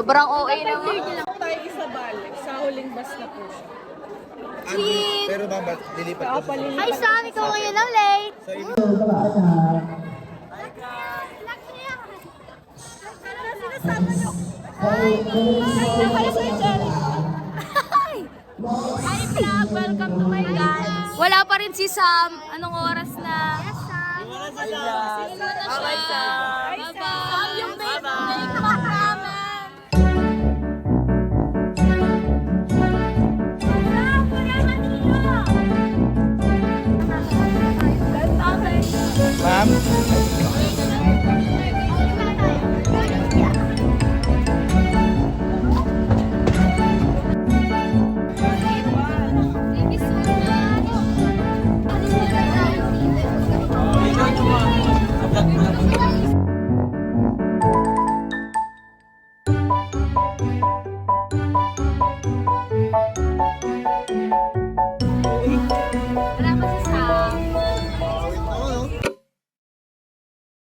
Sobrang OA naman. Tayo isa balik. Sa huling bus na po siya. Pero mama, dilipat ko sa Hi Sam, ikaw ngayon lang late. Hi vlog! Welcome to my guys! Wala pa rin si Sam. Anong oras na? Bye-bye! Sam yung babe namin! Ma'am?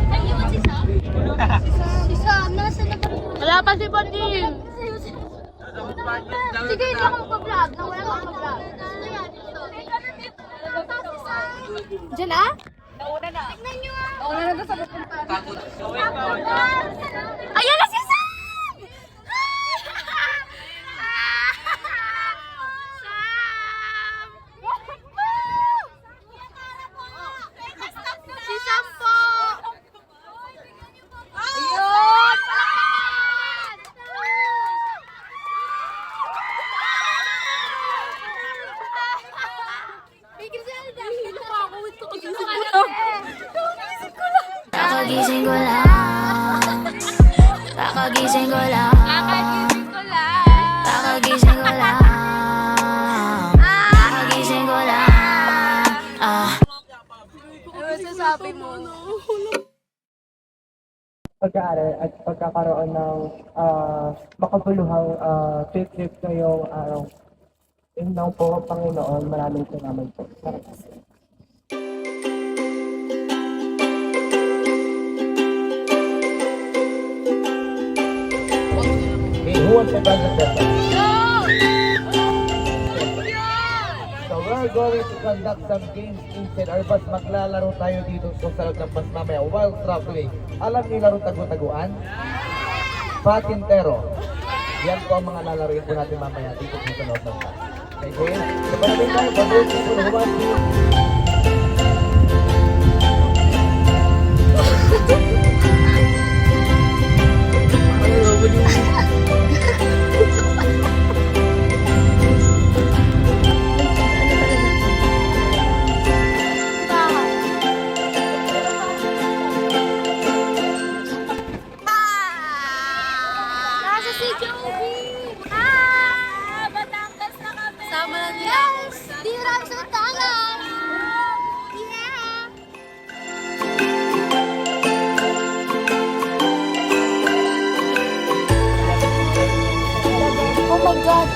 Wala pa si Sam. Si Sam, nasa na ba? Wala pa si Pandil! Sige, hindi ako magpa-vlog. Wala ako magpa-vlog. Diyan ah? Nauna na. Tignan nyo ah. Nauna na doon sa pupunta. Ayan na si Sam! Si Sam po! Ayun! Kakagising ko lang. Kakagising ko lang. Kakagising ko lang. Kakagising ko lang. Ano masasabi mo? Pag-aaral at pagkakaroon ng makabuluhang trip ngayong araw. Yun lang po, Panginoon. Maraming salamat po. Who wants to dance the So we're going to conduct some games inside our bus. Maglalaro tayo dito sa loob ng bus mamaya while traveling. Alam niyo laro tagu-taguan? Patintero. Yan po ang mga lalaroin po natin mamaya dito sa loob ng bus. Okay? So panamin tayo, pag-uwi po, huwag po. Nasa si Joey! Batangas na kami! Sama na nila. Yes! Di ram sa tangan! Yeah! Oh my God!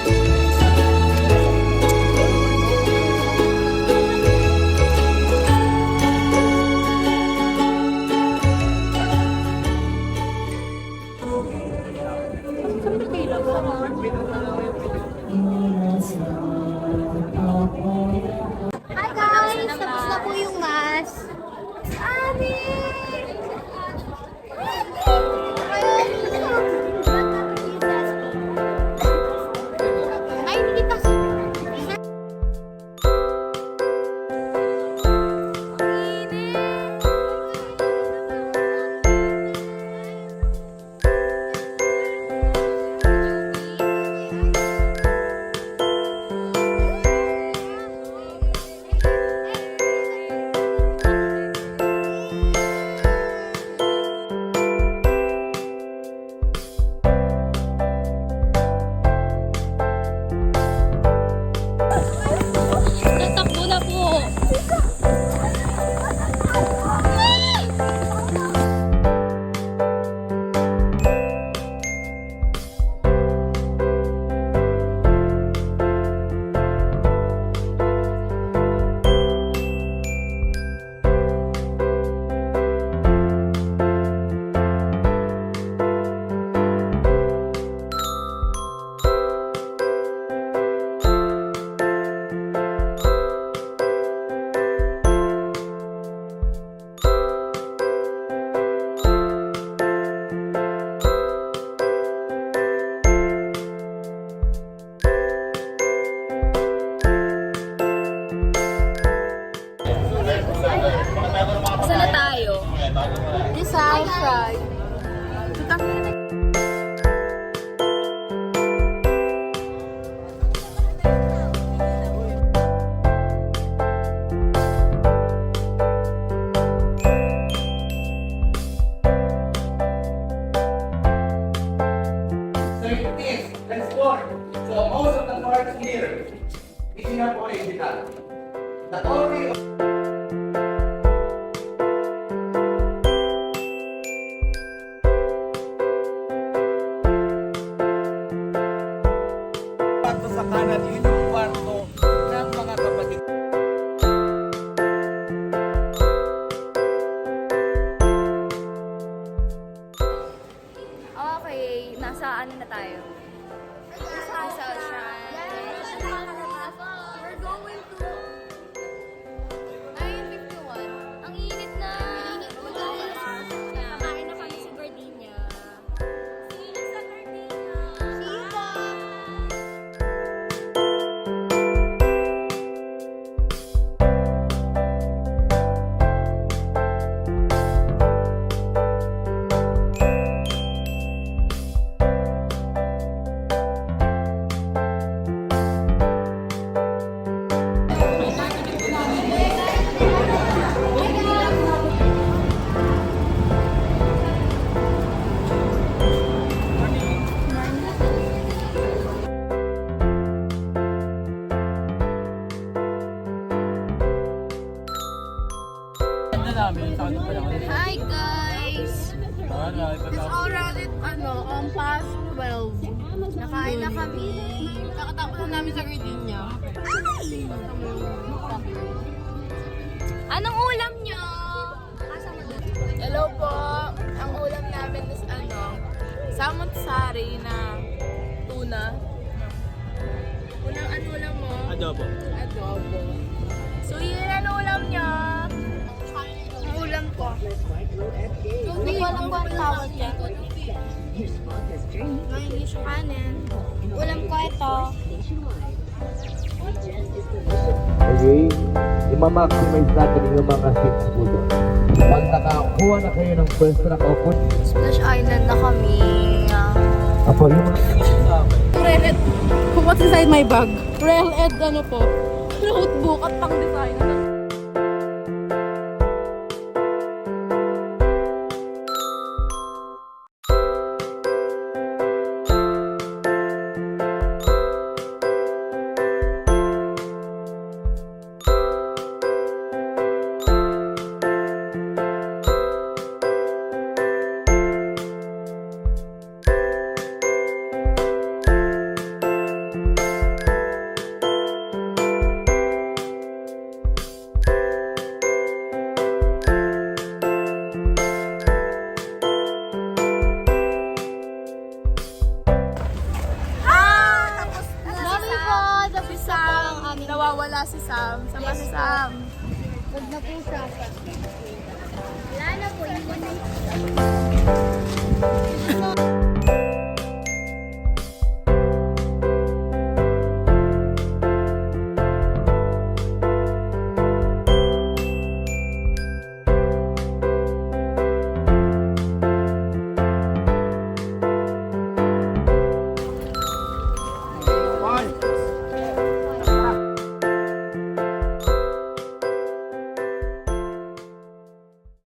Hi guys! Tapos na po yung mass. Ami! Ay, hindi kasi. Sour fry. So it is, let's go. So most of the parts here is not original. The only kwarto sa kanan, yun yung kwarto ng mga kapatid. Okay, nasa ano na tayo? Nasa shrine. We're going to... Ay, 51. Ang init na. Kakain na kami sa Gardenia. Sino sa Gardenia? Sino? Hi guys! It's already past 12. Nakain na kami. Kakatapos na namin sa Gardenia. Anong ulam nyo? Hello po. Ang ulam namin is salmon-sari na tuna. Unang ano ulam mo? Adobo. Adobo. So yun ang ulam niya. Ang ulam ko. Hindi ko alam kung ang tawag niya. May English kanin. Ulam ko ito. Okay, i-maximize natin yung mga seats po doon. Pag nakakuha na kayo ng pwesto na kaupon, Splash Island na kami. apo yung Red. What's inside my bag? Real Ed po. Notebook at pang design. Nawawala si Sam. Saan ba si Sam? Huwag na po siya. Wala na po. Iwan na